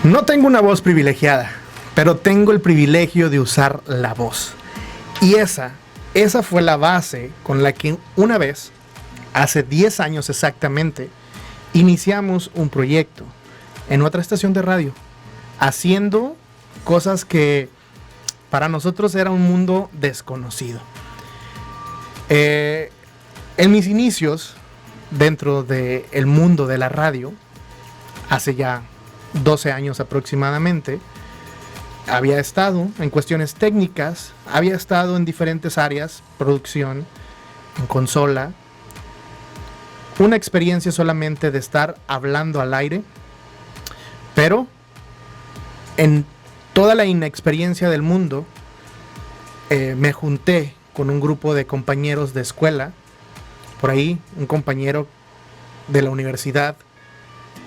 No tengo una voz privilegiada, pero tengo el privilegio de usar la voz. Y esa fue la base con la que una vez, hace 10 años exactamente, iniciamos un proyecto en otra estación de radio, haciendo cosas que para nosotros era un mundo desconocido. En mis inicios, dentro del mundo de la radio, hace ya 12 años aproximadamente, había estado en cuestiones técnicas, había estado en diferentes áreas, producción, en consola, una experiencia solamente de estar hablando al aire, pero en toda la inexperiencia del mundo, me junté con un grupo de compañeros de escuela, por ahí un compañero de la universidad,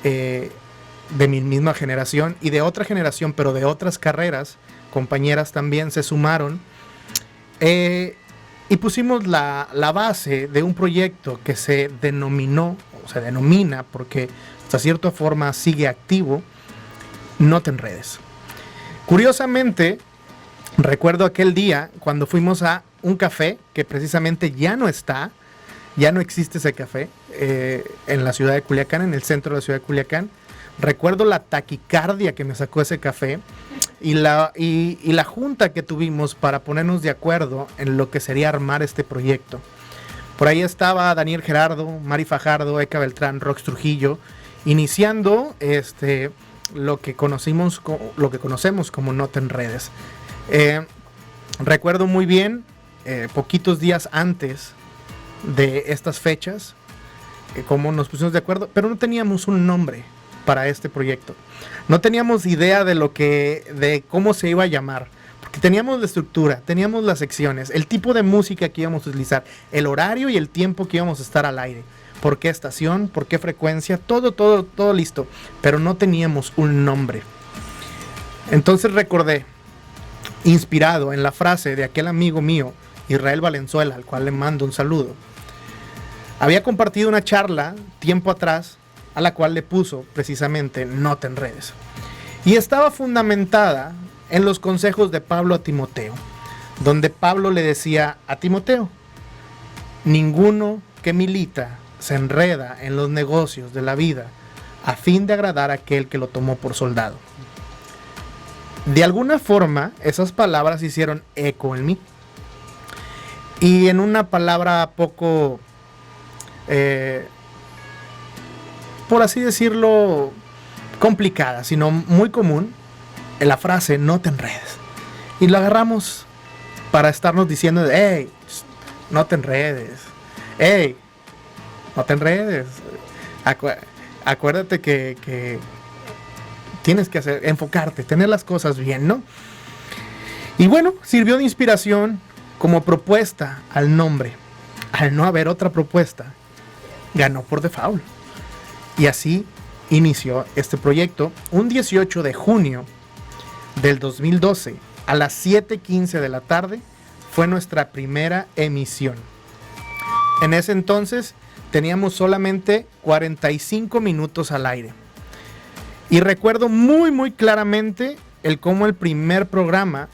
de mi misma generación y de otra generación, pero de otras carreras, compañeras también se sumaron, y pusimos la base de un proyecto que se denomina, porque hasta cierta forma sigue activo, No Te Enredes. Curiosamente, recuerdo aquel día cuando fuimos a un café que precisamente ya no existe ese café, en la ciudad de Culiacán, en el centro de la ciudad de Culiacán. Recuerdo la taquicardia que me sacó ese café y la junta que tuvimos para ponernos de acuerdo en lo que sería armar este proyecto. Por ahí estaba Daniel Gerardo, Mari Fajardo, Eka Beltrán, Rox Trujillo, iniciando lo que conocemos como No Te Enredes. Recuerdo muy bien, poquitos días antes de estas fechas, cómo nos pusimos de acuerdo, pero no teníamos un nombre para este proyecto. No teníamos idea de cómo se iba a llamar, porque teníamos la estructura, teníamos las secciones, el tipo de música que íbamos a utilizar, el horario y el tiempo que íbamos a estar al aire, por qué estación, por qué frecuencia, todo listo, pero no teníamos un nombre. Entonces recordé, inspirado en la frase de aquel amigo mío, Israel Valenzuela, al cual le mando un saludo, había compartido una charla tiempo atrás a la cual le puso precisamente No Te Enredes. Y estaba fundamentada en los consejos de Pablo a Timoteo, donde Pablo le decía a Timoteo: ninguno que milita se enreda en los negocios de la vida a fin de agradar a aquel que lo tomó por soldado. De alguna forma, esas palabras hicieron eco en mí. Y en una palabra poco, por así decirlo, complicada, sino muy común, en la frase no te enredes. Y lo agarramos para estarnos diciendo, hey, no te enredes. Hey, no te enredes. Acuérdate que tienes que enfocarte, tener las cosas bien, ¿no? Y bueno, sirvió de inspiración como propuesta al nombre. Al no haber otra propuesta, ganó por default. Y así inició este proyecto un 18 de junio del 2012 a las 7:15 de la tarde. Fue nuestra primera emisión. En ese entonces teníamos solamente 45 minutos al aire. Y recuerdo muy claramente cómo el primer programa,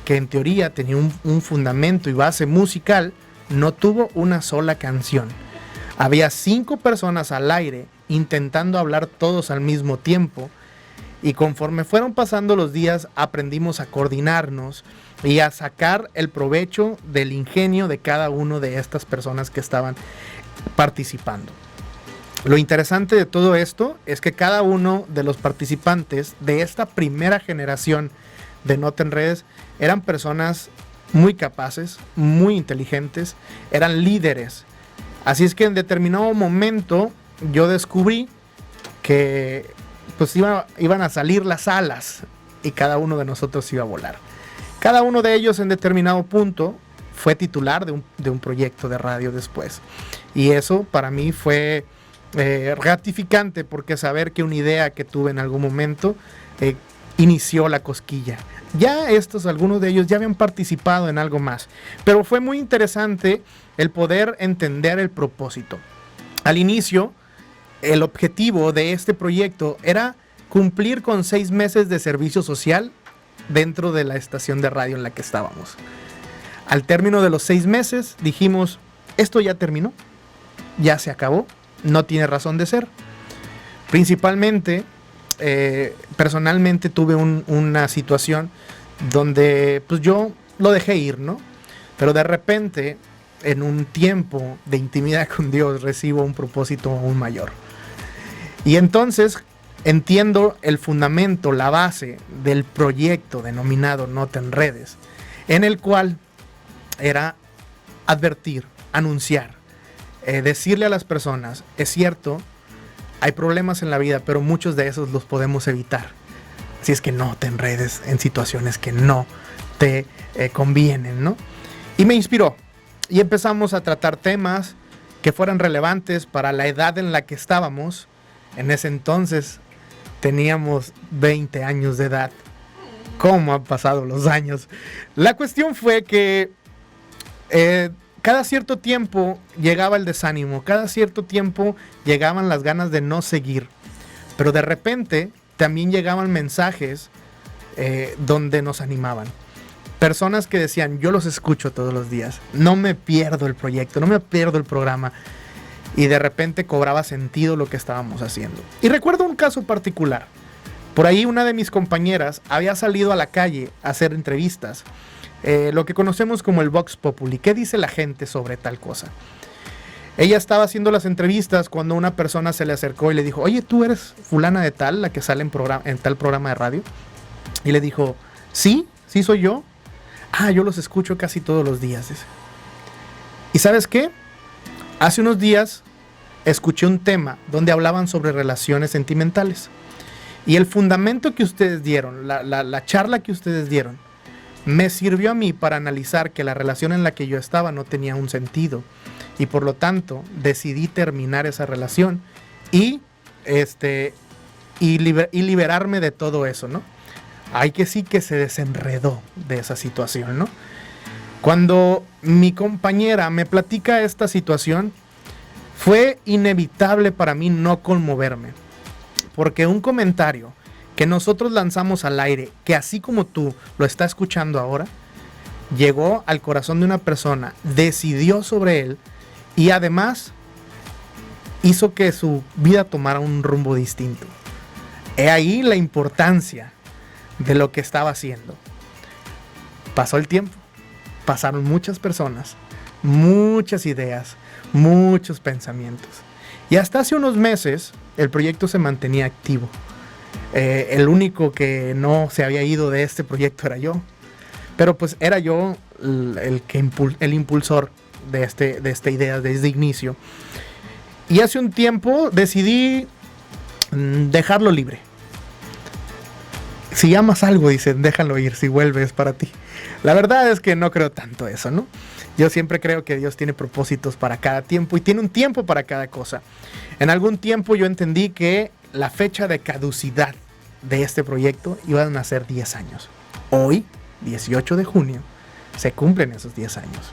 que en teoría tenía un fundamento y base musical, no tuvo una sola canción. Había 5 personas al aire intentando hablar todos al mismo tiempo, y conforme fueron pasando los días aprendimos a coordinarnos y a sacar el provecho del ingenio de cada uno de estas personas que estaban participando. Lo interesante de todo esto es que cada uno de los participantes de esta primera generación de No Te Enredes eran personas muy capaces, muy inteligentes, eran líderes. Así es que en determinado momento yo descubrí que pues iban a salir las alas y cada uno de nosotros iba a volar. Cada uno de ellos en determinado punto fue titular de un proyecto de radio después. Y eso para mí fue gratificante, porque saber que una idea que tuve en algún momento inició la cosquilla. Ya algunos de ellos ya habían participado en algo más, pero fue muy interesante el poder entender el propósito. Al inicio, el objetivo de este proyecto era cumplir con 6 meses de servicio social dentro de la estación de radio en la que estábamos. Al término de los 6 meses dijimos, esto ya terminó, ya se acabó, no tiene razón de ser. Principalmente, personalmente tuve una situación donde pues yo lo dejé ir, ¿no? Pero de repente, en un tiempo de intimidad con Dios, recibo un propósito aún mayor. Y entonces entiendo el fundamento, la base del proyecto denominado No Te Enredes, en el cual era advertir, anunciar, decirle a las personas, es cierto, hay problemas en la vida, pero muchos de esos los podemos evitar. Así es que no te enredes en situaciones que no te convienen, ¿no? Y me inspiró. Y empezamos a tratar temas que fueran relevantes para la edad en la que estábamos. En ese entonces teníamos 20 años de edad. ¿Cómo han pasado los años? La cuestión fue que cada cierto tiempo llegaba el desánimo, cada cierto tiempo llegaban las ganas de no seguir. Pero de repente también llegaban mensajes donde nos animaban. Personas que decían, yo los escucho todos los días, no me pierdo el proyecto, no me pierdo el programa. Y de repente cobraba sentido lo que estábamos haciendo. Y recuerdo un caso particular. Por ahí una de mis compañeras había salido a la calle a hacer entrevistas. Lo que conocemos como el Vox Populi. ¿Qué dice la gente sobre tal cosa? Ella estaba haciendo las entrevistas cuando una persona se le acercó y le dijo, oye, ¿tú eres fulana de tal, la que sale en tal programa de radio? Y le dijo, sí soy yo. Ah, yo los escucho casi todos los días. Dice. ¿Y sabes qué? Hace unos días escuché un tema donde hablaban sobre relaciones sentimentales. Y el fundamento que ustedes dieron, la charla que ustedes dieron, me sirvió a mí para analizar que la relación en la que yo estaba no tenía un sentido. Y por lo tanto, decidí terminar esa relación y liberarme de todo eso, ¿no? Hay que sí que se desenredó de esa situación, ¿no? Cuando mi compañera me platica esta situación, fue inevitable para mí no conmoverme. Porque un comentario que nosotros lanzamos al aire, que así como tú lo estás escuchando ahora, llegó al corazón de una persona, decidió sobre él y además hizo que su vida tomara un rumbo distinto. He ahí la importancia de lo que estaba haciendo. Pasó el tiempo, pasaron muchas personas, muchas ideas, muchos pensamientos. Y hasta hace unos meses el proyecto se mantenía activo. El único que no se había ido de este proyecto era yo. Pero pues era yo el impulsor de esta idea desde inicio. Y hace un tiempo decidí dejarlo libre. Si amas algo, dicen, déjalo ir, si vuelves para ti. La verdad es que no creo tanto eso, ¿no? Yo siempre creo que Dios tiene propósitos para cada tiempo y tiene un tiempo para cada cosa. En algún tiempo yo entendí que la fecha de caducidad de este proyecto iban a ser 10 años. Hoy, 18 de junio, se cumplen esos 10 años.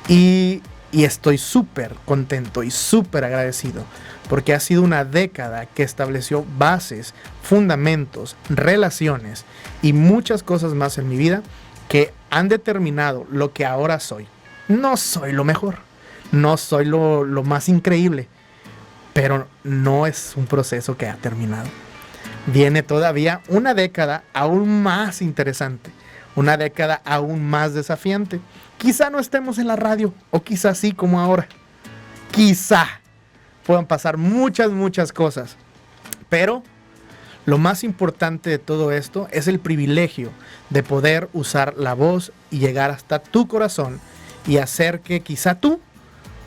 Y estoy súper contento y súper agradecido porque ha sido una década que estableció bases, fundamentos, relaciones y muchas cosas más en mi vida que han determinado lo que ahora soy. No soy lo mejor, no soy lo más increíble, pero no es un proceso que ha terminado. Viene todavía una década aún más interesante, una década aún más desafiante. Quizá no estemos en la radio, o quizá sí como ahora. Quizá puedan pasar muchas cosas, pero lo más importante de todo esto es el privilegio de poder usar la voz y llegar hasta tu corazón y hacer que quizá tú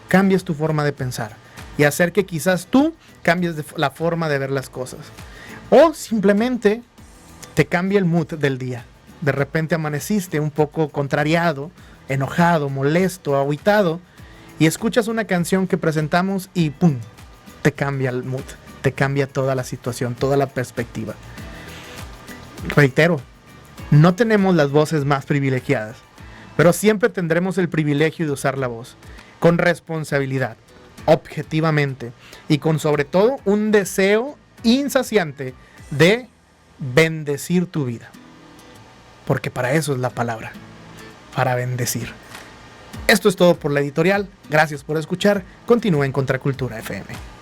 cambies tu forma de pensar y hacer que quizás tú cambies la forma de ver las cosas o simplemente te cambie el mood del día. De repente amaneciste un poco contrariado, enojado, molesto, agüitado y escuchas una canción que presentamos y ¡pum! Te cambia el mood, te cambia toda la situación, toda la perspectiva. Reitero, no tenemos las voces más privilegiadas, pero siempre tendremos el privilegio de usar la voz con responsabilidad, objetivamente y con sobre todo un deseo insaciante de bendecir tu vida. Porque para eso es la palabra, para bendecir. Esto es todo por la editorial. Gracias por escuchar. Continúa en Contracultura FM.